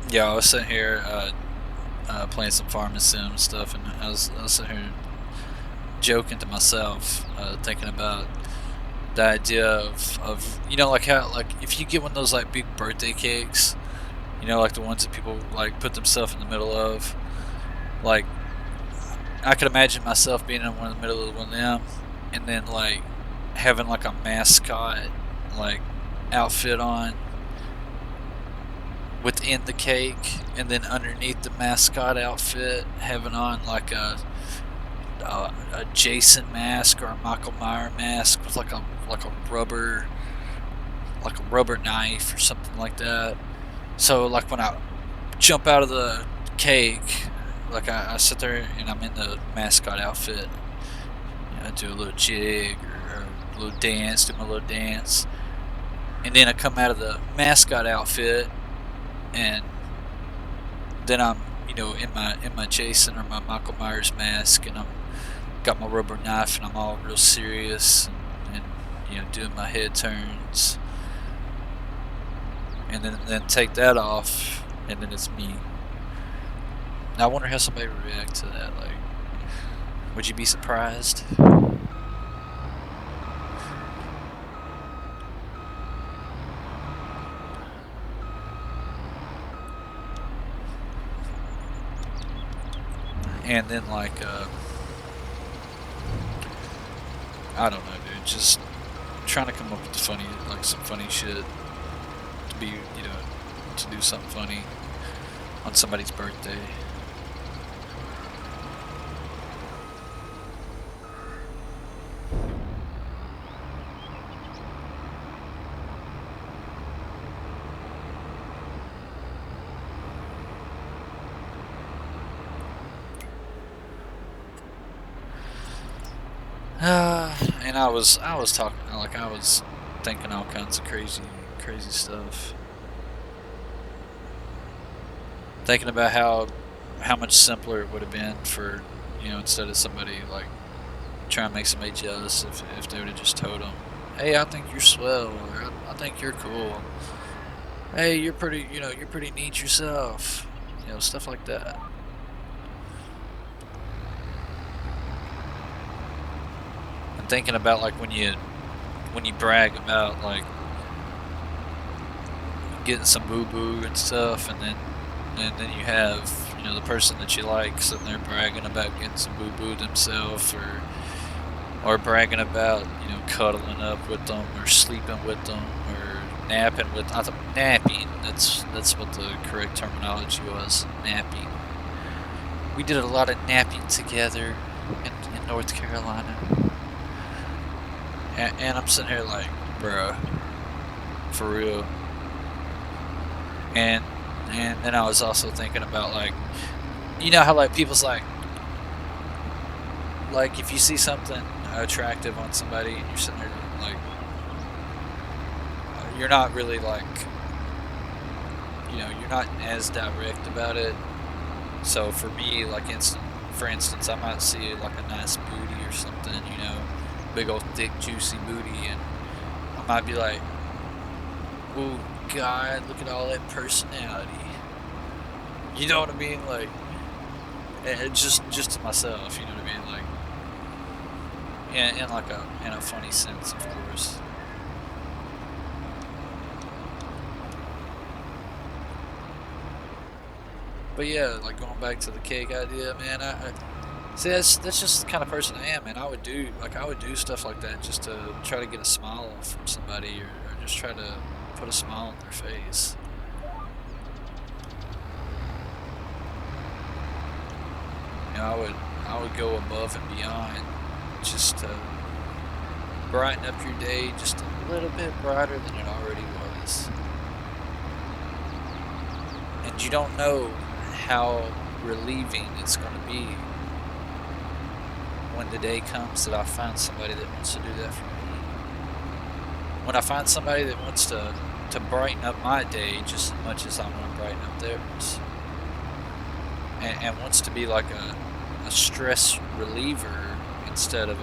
Yeah, I was sitting here playing some farming sim stuff, and I was sitting here joking to myself, thinking about the idea of like how like if you get one of those like big birthday cakes, like the ones that people like put themselves in the middle of, like I could imagine myself being in one of the middle of one of them, and then like having like a mascot like outfit on within the cake, and then underneath the mascot outfit having on like a Jason mask or a Michael Myers mask with like a rubber knife or something like that. So like when I jump out of the cake, like I sit there and I'm in the mascot outfit. I do a little jig or a little dance, do my little dance, and then I come out of the mascot outfit, and then I'm in my Jason or my Michael Myers mask, and I'm got my rubber knife, and I'm all real serious, and doing my head turns, and then take that off, and then it's me. Now I wonder how somebody would react to that. Like, would you be surprised? And then like I don't know, dude. Just trying to come up with some funny shit to be, to do something funny on somebody's birthday. And I was talking like I was thinking all kinds of crazy stuff. Thinking about how much simpler it would have been for instead of somebody like trying to make somebody jealous if they would have just told them, "Hey, I think you're swell," or "I think you're cool." "Hey, you're pretty neat yourself," stuff like that. I'm thinking about like when you brag about like getting some boo boo and stuff, and then you have the person that you like sitting there bragging about getting some boo boo themselves, or bragging about cuddling up with them or sleeping with them or napping with. I thought napping. That's what the correct terminology was. Napping. We did a lot of napping together in North Carolina, and I'm sitting here like, bruh, for real. And and then I was also thinking about like how like people's like if you see something attractive on somebody and you're sitting there like you're not really like you're not as direct about it. So for me, like for instance, I might see like a nice booty or something, big old thick juicy booty, and I might be like, "Oh God, look at all that personality." You know what I mean? Like, just to myself, you know what I mean? Like, in like a funny sense, of course. But yeah, like going back to the cake idea, man. I see that's just the kind of person I am, man. I would do stuff like that just to try to get a smile from somebody, or just try to put a smile on their face. I would go above and beyond just to brighten up your day just a little bit brighter than it already was. And you don't know how relieving it's going to be when the day comes that I find somebody that wants to do that for me. When I find somebody that wants to brighten up my day just as much as I want to brighten up theirs, and wants to be like a stress reliever instead of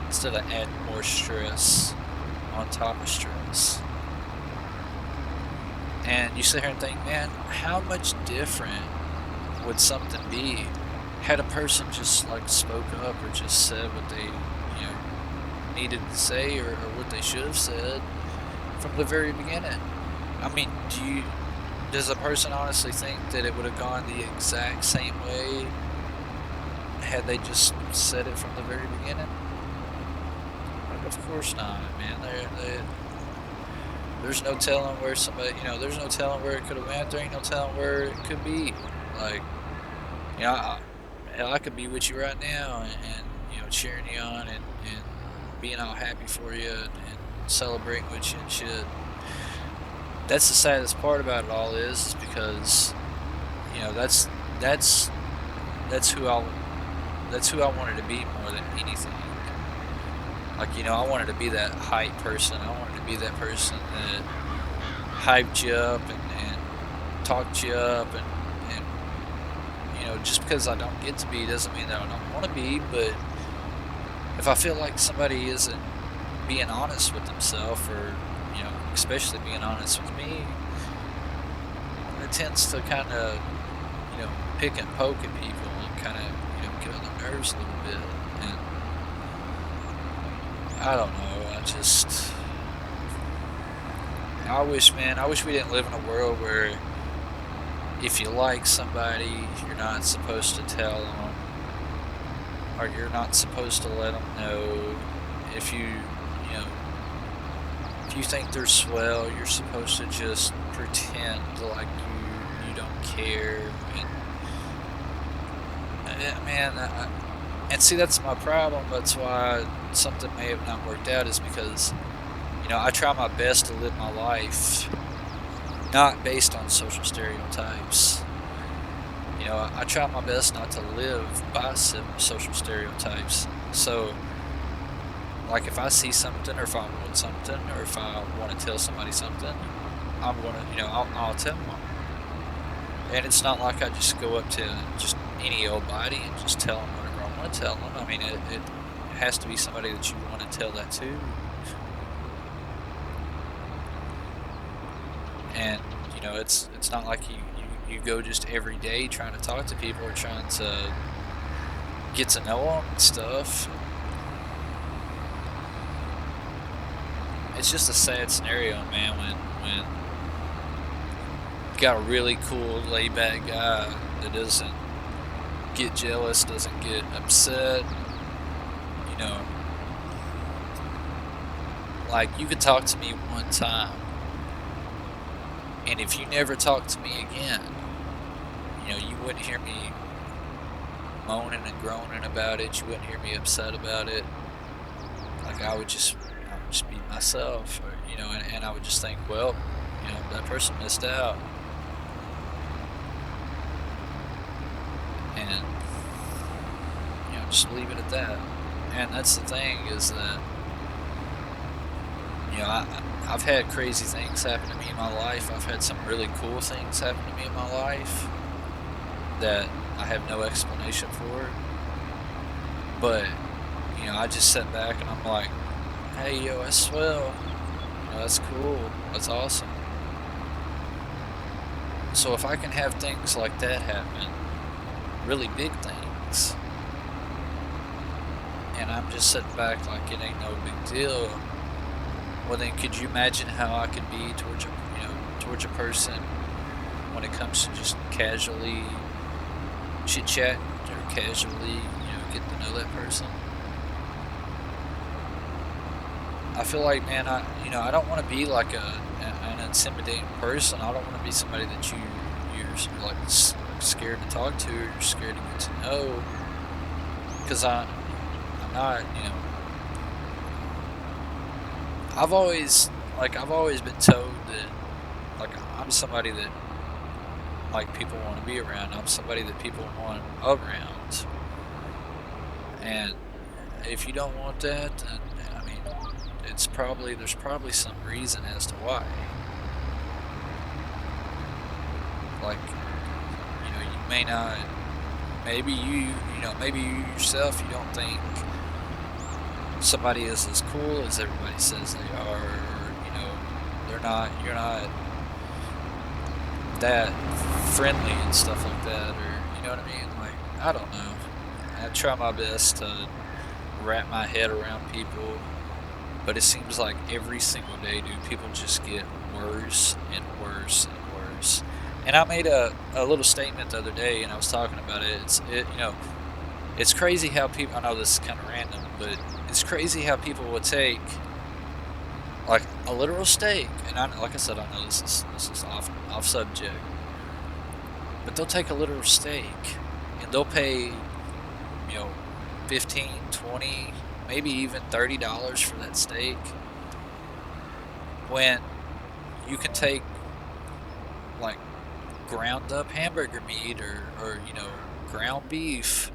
instead of adding more stress on top of stress. And you sit here and think, man, how much different would something be had a person just like spoke up or just said what they, needed to say, or what they should have said from the very beginning? I mean, does a person honestly think that it would have gone the exact same way had they just said it from the very beginning? Like, of course not, man. There's no telling where somebody, there's no telling where it could have went. There ain't no telling where it could be. Like, you know, I, hell, I could be with you right now, and cheering you on, and being all happy for you, and celebrating with you and shit. That's the saddest part about it all is because, that's that's that's who I wanted to be more than anything. Like, I wanted to be that hype person. I wanted to be that person that hyped you up, and talked you up, and just because I don't get to be doesn't mean that I don't want to be. But if I feel like somebody isn't being honest with themselves, or especially being honest with me, it tends to kind of pick and poke at people, and kind of get on their nerves a little bit. And I don't know. I wish we didn't live in a world where if you like somebody, you're not supposed to tell them, or you're not supposed to let them know. If you if you think they're swell, you're supposed to just pretend like you don't care. And man, and see, that's my problem. That's why something may have not worked out, is because I try my best to live my life not based on social stereotypes. I try my best not to live by social stereotypes. So, like, if I see something, or if I want something, or if I want to tell somebody something, I'm gonna, I'll tell them. And it's not like I just go up to just any old body and just tell them whatever I want to tell them. I mean, it has to be somebody that you want to tell that to. And it's not like you go just every day trying to talk to people, or trying to get to know them and stuff. It's just a sad scenario, man, when you got a really cool, laid back guy that doesn't get jealous, doesn't get upset. Like, you could talk to me one time, and if you never talk to me again, you wouldn't hear me moaning and groaning about it. You wouldn't hear me upset about it. Like, I would just be myself, or, and I would just think, well, that person missed out. And, just leave it at that. And that's the thing, is that, I've had crazy things happen to me in my life. I've had some really cool things happen to me in my life that I have no explanation for. But, I just sit back and I'm like, hey, yo, that's swell. That's cool. That's awesome. So if I can have things like that happen, really big things, and I'm just sitting back like it ain't no big deal, well, then could you imagine how I could be towards a person when it comes to just casually chit chat, or casually getting to know that person? I feel like, man, I don't want to be like an intimidating person. I don't want to be somebody that you're like scared to talk to, or you're scared to get to know, because I'm not. I've always been told that, like, I'm somebody that, like, people want to be around. I'm somebody that people want around. And if you don't want that, then, I mean, there's probably some reason as to why. Like, you may not, maybe maybe you yourself, you don't think somebody is as cool as everybody says they are, or, you're not that friendly and stuff like that, or you know what I mean? Like, I don't know. I try my best to wrap my head around people, but it seems like every single day, dude, people just get worse and worse and worse. And I made a little statement the other day, and I was talking about it. It's crazy how people. I know this is kind of random, but it's crazy how people will take like a literal steak, and like I said, I know this is off subject, but they'll take a literal steak, and they'll pay, 15, 20, maybe even $30 for that steak, when you can take like ground up hamburger meat or ground beef,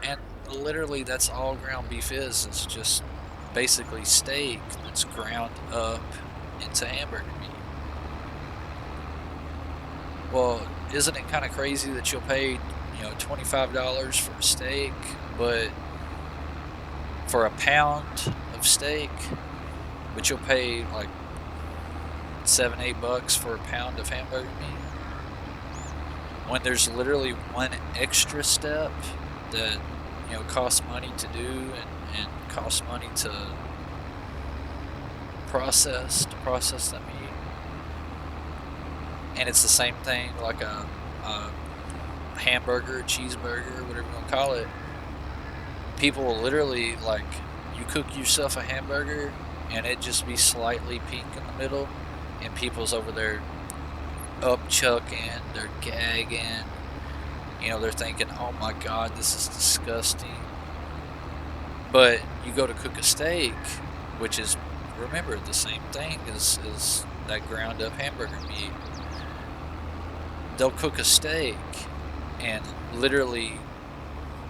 and literally that's all ground beef is. It's just basically steak that's ground up into hamburger meat. Well, isn't it kind of crazy that you'll pay, $25 for a steak, but for a pound of steak, but you'll pay like 7, $8 for a pound of hamburger meat, when there's literally one extra step that costs money to do, and costs money to process that meat. And it's the same thing like a hamburger, cheeseburger, whatever you want to call it. People will literally, like, you cook yourself a hamburger and it just be slightly pink in the middle, and people's over there upchucking, they're gagging, they're thinking, oh my god, this is disgusting. But you go to cook a steak, which is, remember, the same thing as that ground up hamburger meat. They'll cook a steak and literally,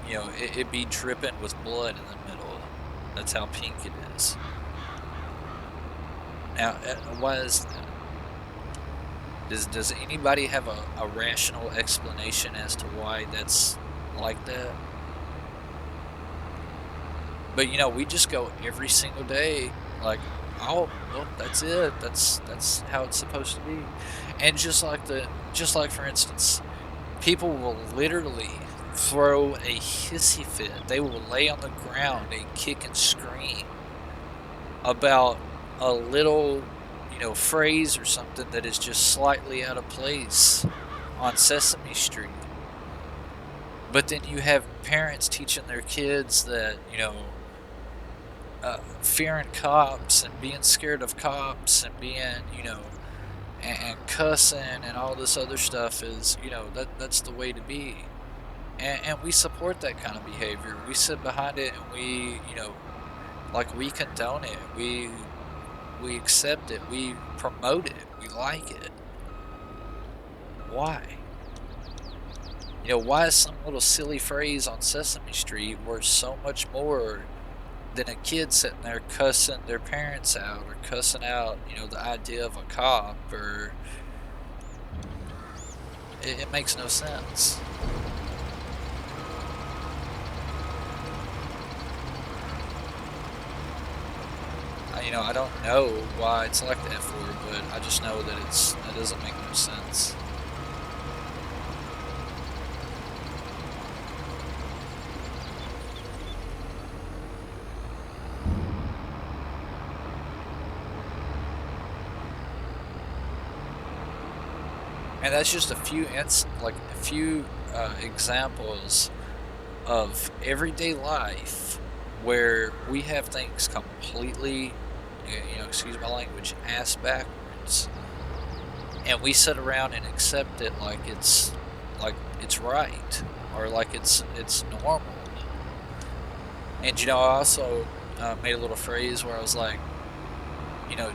it be dripping with blood in the middle. That's how pink it is. Now, why is that? Does anybody have a rational explanation as to why that's like that? But we just go every single day, like, oh, well, that's it. That's how it's supposed to be. And just like for instance, people will literally throw a hissy fit. They will lay on the ground and kick and scream about a little, phrase or something that is just slightly out of place on Sesame Street. But then you have parents teaching their kids that, fearing cops and being scared of cops and being, and cussing and all this other stuff is, that's the way to be. And we support that kind of behavior. We sit behind it, and we, like, we condone it. We accept it. We promote it. We like it. Why? Why is some little silly phrase on Sesame Street worth so much more than a kid sitting there cussing their parents out, or cussing out, the idea of a cop, or it makes no sense. I don't know why it's like that for, but I just know that it doesn't make no sense. And that's just a few examples of everyday life where we have things completely, excuse my language, ass backwards, and we sit around and accept it like it's right, or like it's normal. And I also made a little phrase where I was like,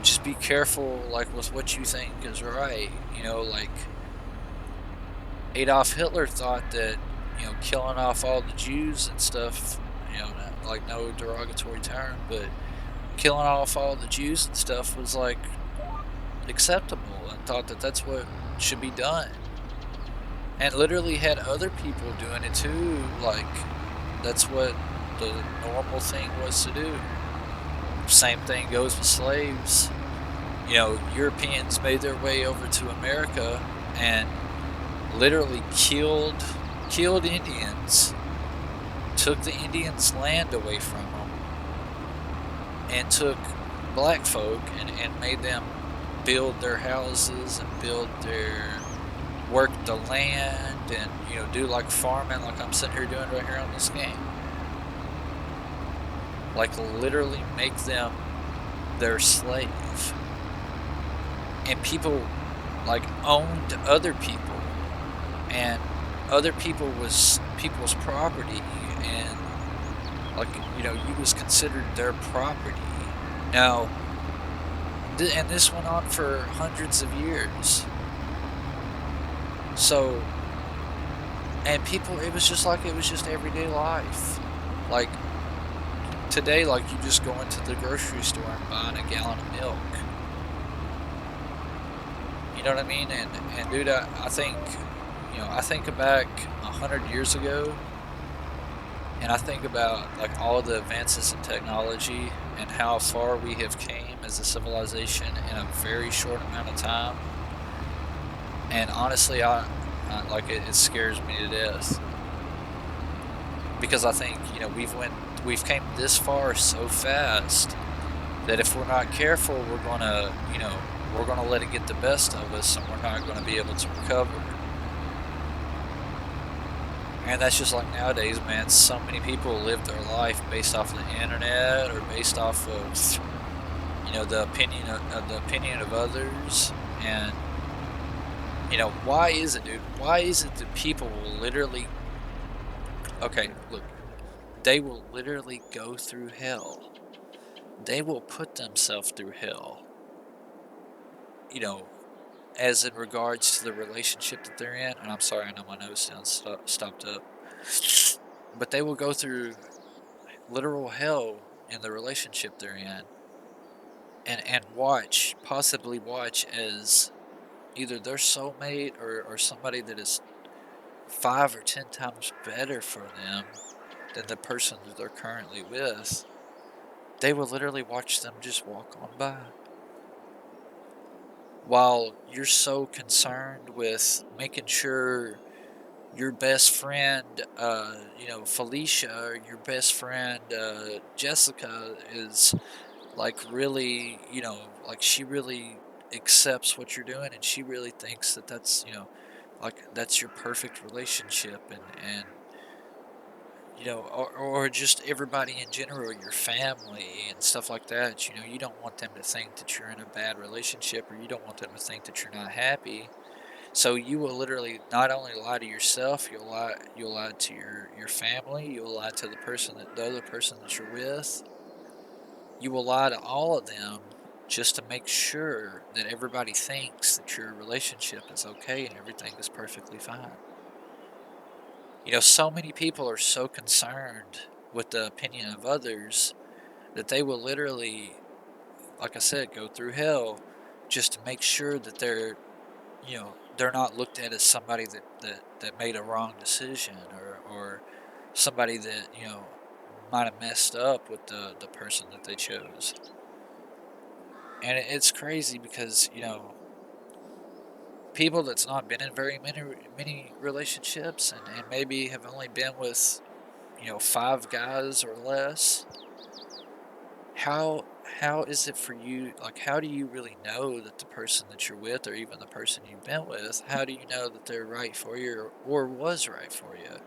just be careful, like, with what you think is right. Like, Adolf Hitler thought that, killing off all the Jews and stuff, like, no derogatory term, but killing off all the Jews and stuff was, like, acceptable, and thought that that's what should be done. And literally had other people doing it too, like, that's what the normal thing was to do. Same thing goes with slaves. Europeans made their way over to America and literally killed Indians, took the Indians' land away from them, and took black folk and made them build their houses and build their work the land and do like farming like I'm sitting here doing right here on this game. Like literally make them their slave. And people like owned other people, and other people was people's property, and like you was considered their property. Now, and this went on for hundreds of years. So, and people, it was just like it was just everyday life. Like today, like you just go into the grocery store and buying a gallon of milk. You know what I mean? And dude, I think I think back 100 years ago, and I think about like all the advances in technology and how far we have came as a civilization in a very short amount of time. And honestly, I like it scares me to death because I think we've came this far so fast that if we're not careful, we're gonna let it get the best of us, and we're not gonna be able to recover. And that's just like nowadays, man. So many people live their life based off the internet or based off of the opinion of others. And why is it, dude? Why is it that people will literally? Okay, look, they will literally go through hell. They will put themselves through hell. You know, as in regards to the relationship that they're in. And I'm sorry, I know my nose sounds stopped up, but they will go through literal hell in the relationship they're in, and possibly watch as either their soulmate or somebody that is 5 or 10 times better for them than the person that they're currently with. They will literally watch them just walk on by. While you're so concerned with making sure your best friend, Felicia, or your best friend, Jessica, is like really, like she really accepts what you're doing, and she really thinks that like that's your perfect relationship, and or just everybody in general, your family and stuff like that. You don't want them to think that you're in a bad relationship, or you don't want them to think that you're not happy. So you will literally not only lie to yourself, you'll lie to your family, you'll lie to the other person that you're with. You will lie to all of them just to make sure that everybody thinks that your relationship is okay and everything is perfectly fine. So many people are so concerned with the opinion of others that they will literally, like I said, go through hell just to make sure that they're not looked at as somebody that made a wrong decision, or somebody that might have messed up with the person that they chose. And it's crazy because people that's not been in very many relationships, and maybe have only been with 5 guys or less. How is it for you? Like, how do you really know that the person that you're with, or even the person you've been with, how do you know that they're right for you, or was right for you?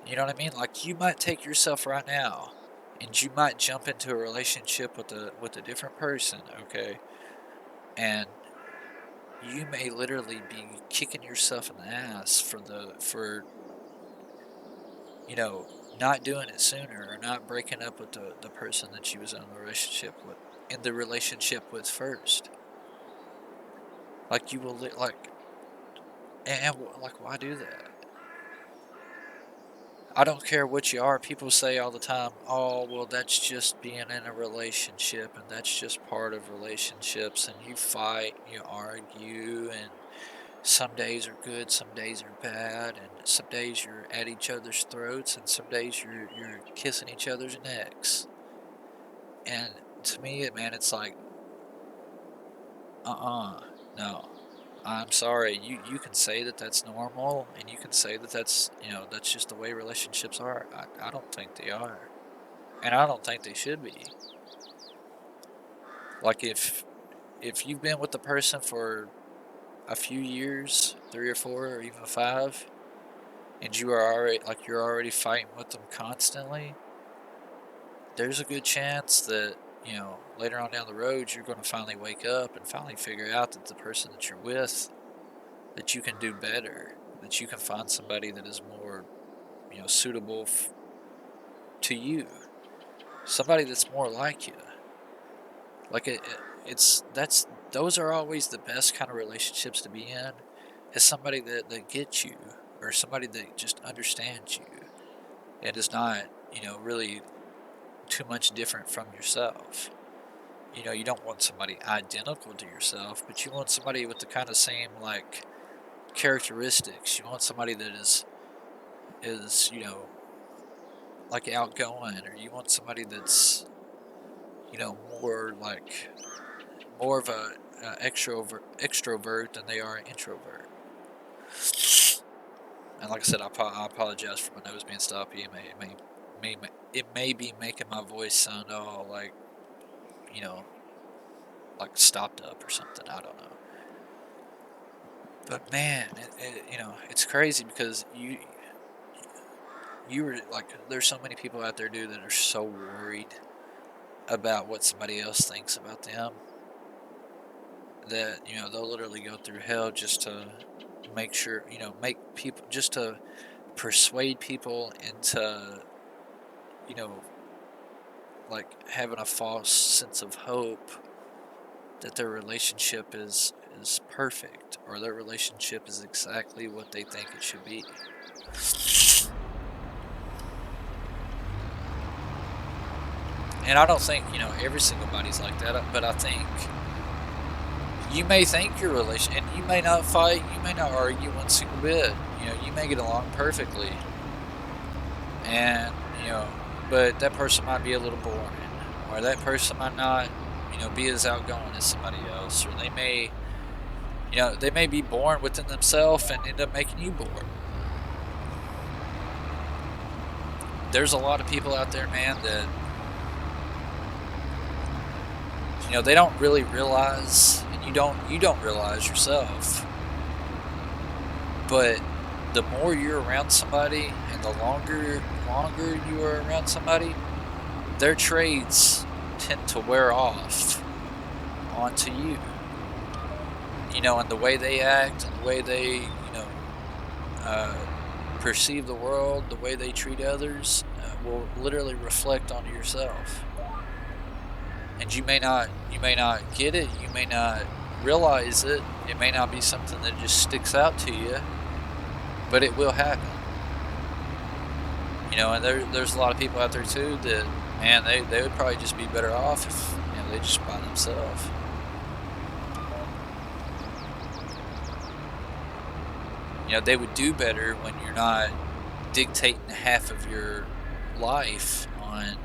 You know what I mean? Like, you might take yourself right now, and you might jump into a relationship with a different person, okay? And you may literally be kicking yourself in the ass for you know not doing it sooner, or not breaking up with the person that you was in the relationship with first. Like you will like and like, why do that? I don't care what you are. People say all the time, oh, well, that's just being in a relationship, and that's just part of relationships, and you fight, you argue, and some days are good, some days are bad, and some days you're at each other's throats, and some days you're kissing each other's necks. And to me, man, it's like, No. I'm sorry. You can say that that's normal, and you can say that that's that's just the way relationships are. I don't think they are, and I don't think they should be. Like if you've been with the person for a few years, 3 or 4 or even 5, and you're already fighting with them constantly, there's a good chance that later on down the road you're going to finally wake up and finally figure out that the person that you're with, that you can do better, that you can find somebody that is more suitable to you, somebody that's more like you. Like it's that's those are always the best kind of relationships to be in. Is somebody that gets you, or somebody that just understands you and is not really too much different from yourself. You don't want somebody identical to yourself, but you want somebody with the kind of same like characteristics. You want somebody that is like outgoing, or you want somebody that's more like more of a extrovert than they are an introvert. And like I said, I apologize for my nose being stoppy. It may be making my voice sound all like you know like stopped up or something. I don't know. But man, it's crazy because you were like, there's so many people out there, dude, that are so worried about what somebody else thinks about them that they'll literally go through hell just to make sure make people, just to persuade people into you know like having a false sense of hope that their relationship is perfect, or their relationship is exactly what they think it should be. And I don't think every single body's like that, but I think you may think your relation, and you may not fight, you may not argue one single bit. You may get along perfectly, and but that person might be a little boring, or that person might not, be as outgoing as somebody else, or they may be born within themselves and end up making you bored. There's a lot of people out there, man, that they don't really realize, and you don't realize yourself, but the more you're around somebody and the longer you are around somebody, their traits tend to wear off onto you. And the way they act, and the way they uh, perceive the world, the way they treat others, will literally reflect onto yourself. And you may not get it, you may not realize it, it may not be something that just sticks out to you, but it will happen. And there's a lot of people out there too that, man, they would probably just be better off if they just by themselves. They would do better when you're not dictating half of your life on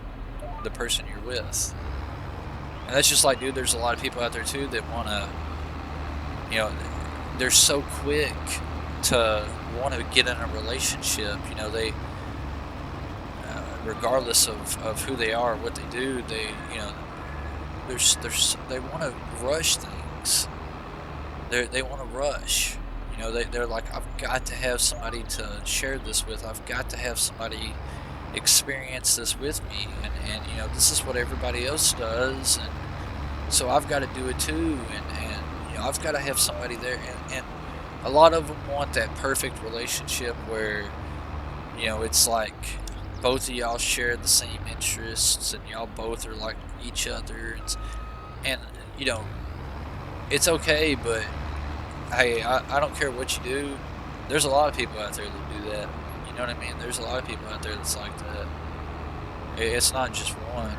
the person you're with. And that's just like, dude, there's a lot of people out there too that want to, you know, they're so quick to want to get in a relationship. Regardless of who they are, what they do, they want to rush things. They want to rush. They're like, I've got to have somebody to share this with. I've got to have somebody experience this with me, and this is what everybody else does, and so I've got to do it too, and I've got to have somebody there, and a lot of them want that perfect relationship where it's like both of y'all share the same interests, and y'all both are like each other, and it's okay, but hey, I don't care what you do. There's a lot of people out there that do that. You know what I mean? There's a lot of people out there that's like that. It's not just one.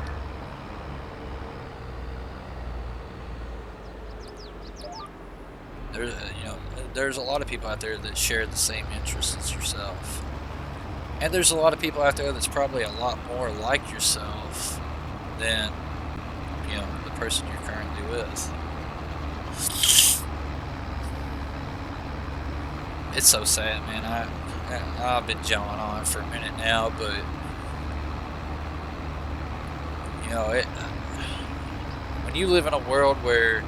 There's there's a lot of people out there that share the same interests as yourself, and there's a lot of people out there that's probably a lot more like yourself than the person you're currently with. It's so sad, man. I've been jawing on it for a minute now, but when you live in a world where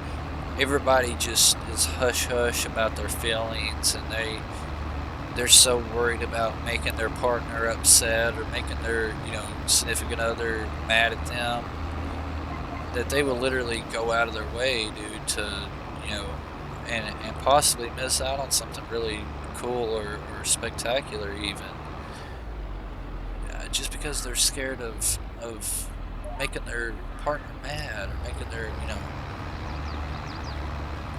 everybody just is hush hush about their feelings, and they're so worried about making their partner upset or making their significant other mad at them, that they will literally go out of their way, dude, to you know and possibly miss out on something really cool or spectacular even, just because they're scared of making their partner mad or making their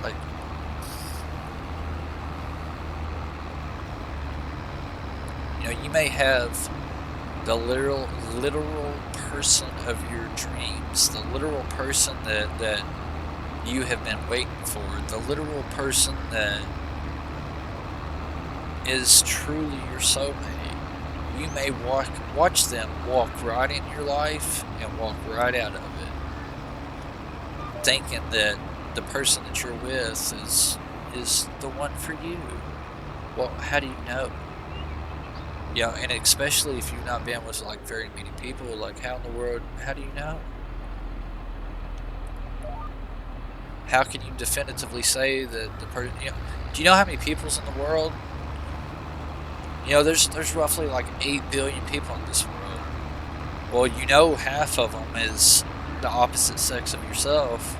like you may have the literal person of your dreams, the literal person that you have been waiting for, the literal person that is truly your soulmate. You may watch them walk right in your life and walk right out of it, thinking that the person that you're with is the one for you. Well, how do you know? And especially if you've not been with like very many people, like how in the world, how do you know? How can you definitively say that the person, do you know how many people's in the world? There's roughly like 8 billion people in this world. Well, half of them is the opposite sex of yourself.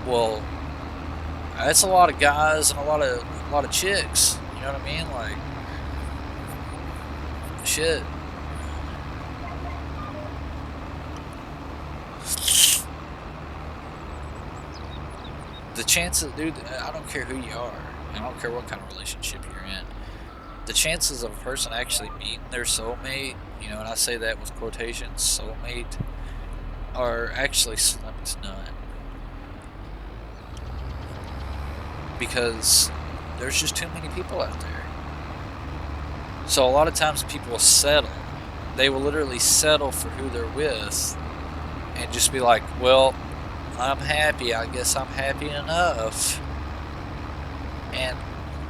Well, that's a lot of guys and a lot of chicks. You know what I mean? Like, shit. The chances, dude, I don't care who you are. I don't care what kind of relationship you're in. The chances of a person actually meeting their soulmate, and I say that with quotations, soulmate, are actually slim to none. Because there's just too many people out there. So a lot of times people will settle. They will literally settle for who they're with and just be like, well, I'm happy. I guess I'm happy enough. And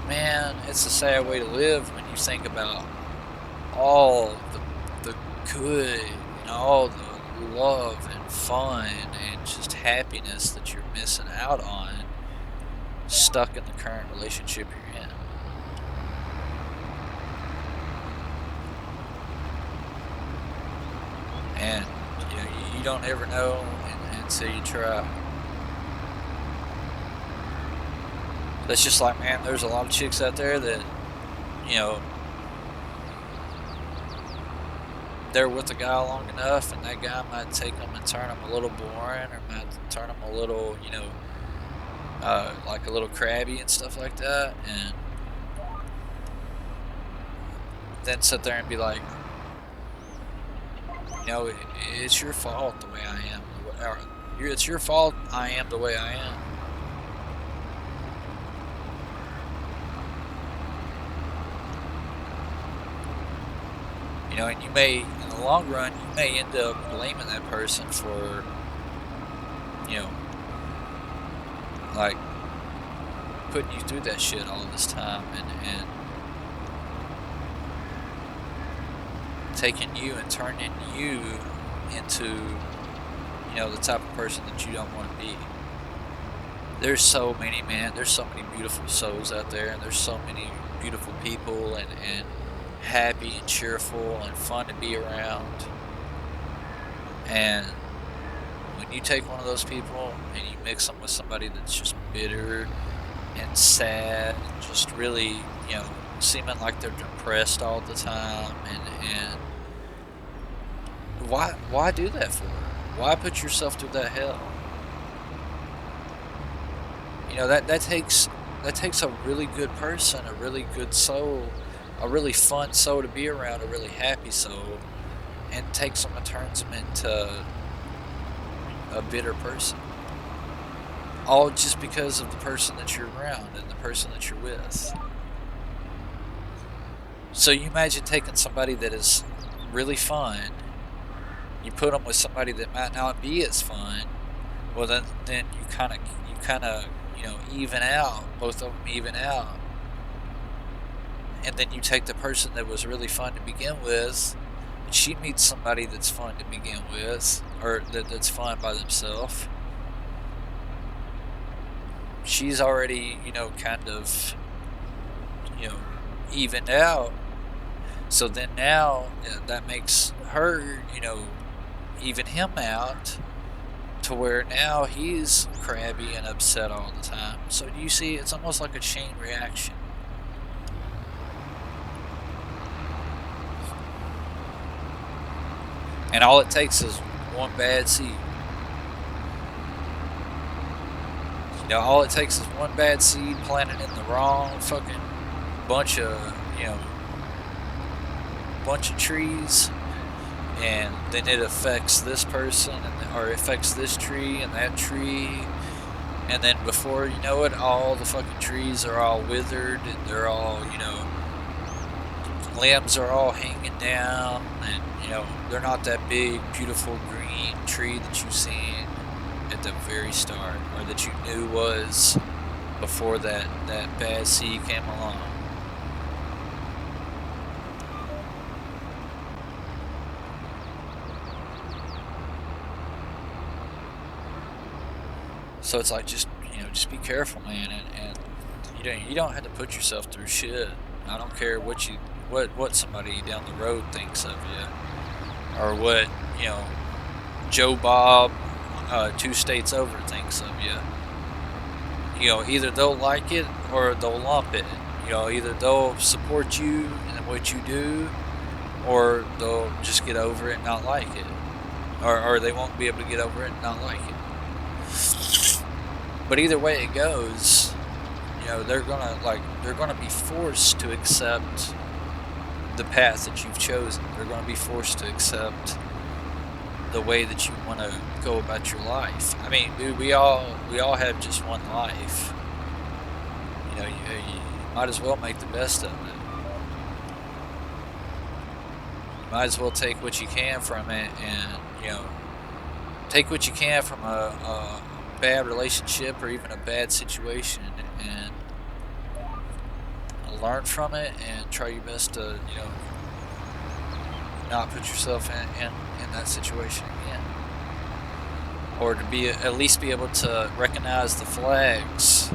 man, it's a sad way to live when you think about all the good and all the love and fun and just happiness that you're missing out on stuck in the current relationship you're in. And you don't ever know until you try. That's just like, man, there's a lot of chicks out there that, they're with a guy long enough, and that guy might take them and turn them a little boring, or might turn them a little, like a little crabby and stuff like that, and then sit there and be like, it's your fault the way I am, or it's your fault I am the way I am. And you may, in the long run, you may end up blaming that person for, like, putting you through that shit all this time and taking you and turning you into, the type of person that you don't want to be. There's so many, man, there's so many beautiful souls out there, and there's so many beautiful people and happy and cheerful and fun to be around. And when you take one of those people and you mix them with somebody that's just bitter and sad and just really, seeming like they're depressed all the time, and why do that for? Why put yourself through that hell? That takes a really good person, a really good soul, a really fun soul to be around, a really happy soul, and takes them and turns them into a bitter person. All just because of the person that you're around and the person that you're with. So you imagine taking somebody that is really fun, you put them with somebody that might not be as fun. Well, then you kind of even out. Both of them even out. and then you take the person that was really fun to begin with, and she meets somebody that's fun to begin with, or that's fun by themselves. She's already, kind of, evened out. So then now that makes her, even him out to where now he's crabby and upset all the time. So do you see, it's almost like a chain reaction. And all it takes is one bad seed. All it takes is one bad seed planted in the wrong fucking bunch of trees, and then it affects this person, or it affects this tree and that tree, and then before you know it, all the fucking trees are all withered, and they're all, limbs are all hanging down, and they're not that big, beautiful green tree that you've seen at the very start, or that you knew was before that bad seed came along. So it's like, just be careful, man, and you don't have to put yourself through shit. I don't care what somebody down the road thinks of you, or what Joe Bob 2 states over thinks of you. Either they'll like it or they'll lump it. Either they'll support you in what you do, or they'll just get over it and not like it, or they won't be able to get over it and not like it. But either way it goes, they're gonna be forced to accept the path that you've chosen. They're gonna be forced to accept the way that you want to go about your life. I mean, dude, we all have just one life. You might as well make the best of it. You might as well take what you can from it, and take what you can from a bad relationship or even a bad situation, and learn from it, and try your best to not put yourself in that situation again, or to be at least be able to recognize the flags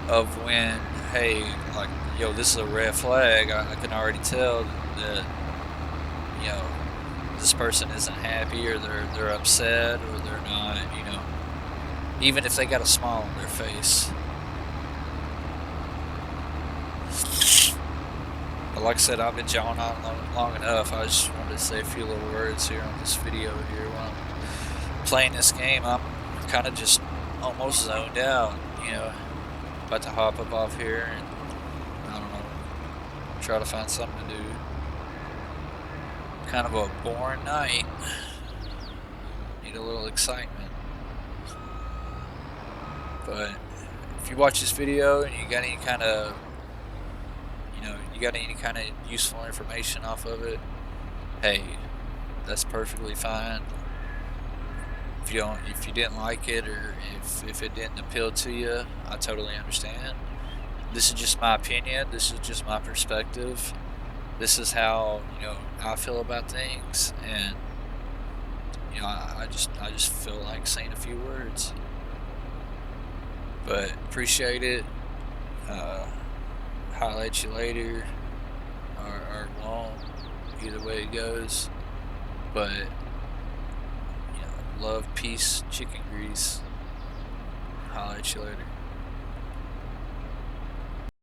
of when, hey, like, this is a red flag. I can already tell that this person isn't happy, or they're upset, or they're not, even if they got a smile on their face. But like I said, I've been jawing on long enough. I just wanted to say a few little words here on this video here. While I'm playing this game, I'm kind of just almost zoned out, about to hop up off here and, I don't know, try to find something to do. Kind of a boring night. Need a little excitement. But if you watch this video and you got any kind of useful information off of it, hey, that's perfectly fine. If you didn't like it, or if it didn't appeal to you, I totally understand. This is just my opinion. This is just my perspective. This is how I feel about things, and I just feel like saying a few words. But appreciate it. Holla at you later, or won't. Either way it goes. But love, peace, chicken grease. Holla at you later.